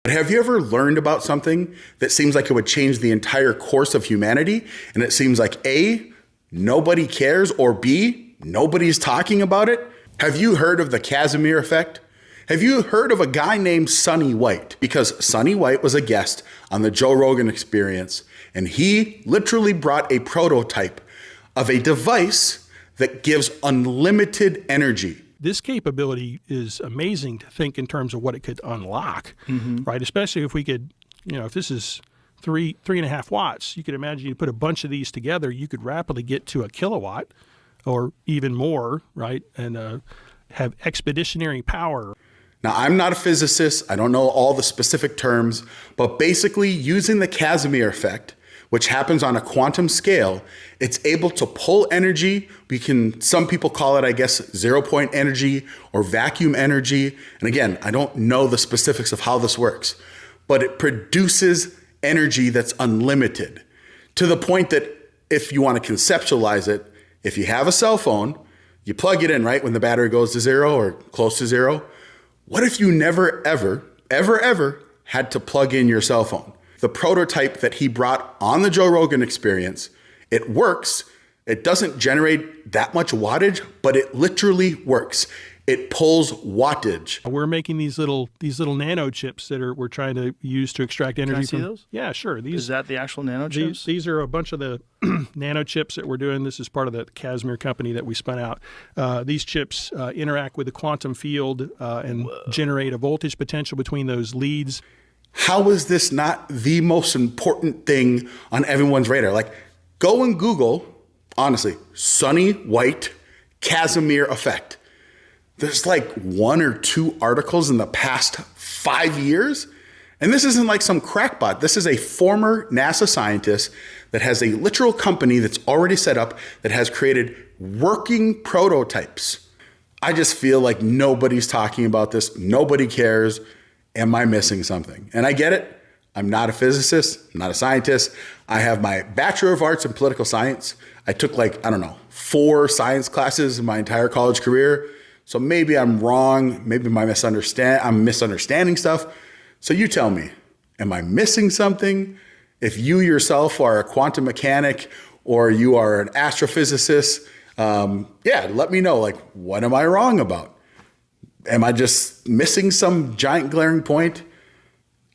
Have you ever learned about something that seems like it would change the entire course of humanity, and it seems like A, nobody cares, or B, nobody's talking about it? Have you heard of the Casimir effect? Have you heard of a guy named Sonny White? Because Sonny White was a guest on the Joe Rogan Experience, and he literally brought a prototype of a device that gives unlimited energy. This capability is amazing to think in terms of what it could unlock, right? Especially if we could, if this is 3.5 watts, you could imagine you put a bunch of these together, you could rapidly get to a kilowatt or even more, right? And have expeditionary power. Now, I'm not a physicist. I don't know all the specific terms, but basically using the Casimir effect, which happens on a quantum scale, it's able to pull energy. Some people call it, I guess, 0-point energy or vacuum energy. And again, I don't know the specifics of how this works, but it produces energy that's unlimited to the point that if you want to conceptualize it, if you have a cell phone, you plug it in, right, when the battery goes to zero or close to zero. What if you never, ever had to plug in your cell phone? The prototype that he brought on the Joe Rogan Experience, it works. It doesn't generate that much wattage, but it literally works. It pulls wattage. We're making these little nano chips that we're trying to use to extract energy. Can I see those? Yeah, sure. Is that the actual nano chips? These are a bunch of the nano chips that we're doing. This is part of the Casimir company that we spun out. These chips interact with the quantum field and generate a voltage potential between those leads. How is this not the most important thing on everyone's radar? Like, go and Google, honestly, Sonny White Casimir effect. There's like 1 or 2 articles in the past 5 years. And this isn't like some crackpot. This is a former NASA scientist that has a literal company that's already set up that has created working prototypes. I just feel like nobody's talking about this. Nobody cares. Am I missing something? And I get it. I'm not a physicist, I'm not a scientist. I have my Bachelor of Arts in Political Science. I took 4 science classes in my entire college career. So maybe I'm wrong. Maybe I'm misunderstanding stuff. So you tell me, am I missing something? If you yourself are a quantum mechanic or you are an astrophysicist, let me know, what am I wrong about? Am I just missing some giant glaring point?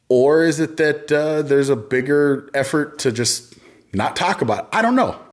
Or is it that there's a bigger effort to just not talk about it? I don't know.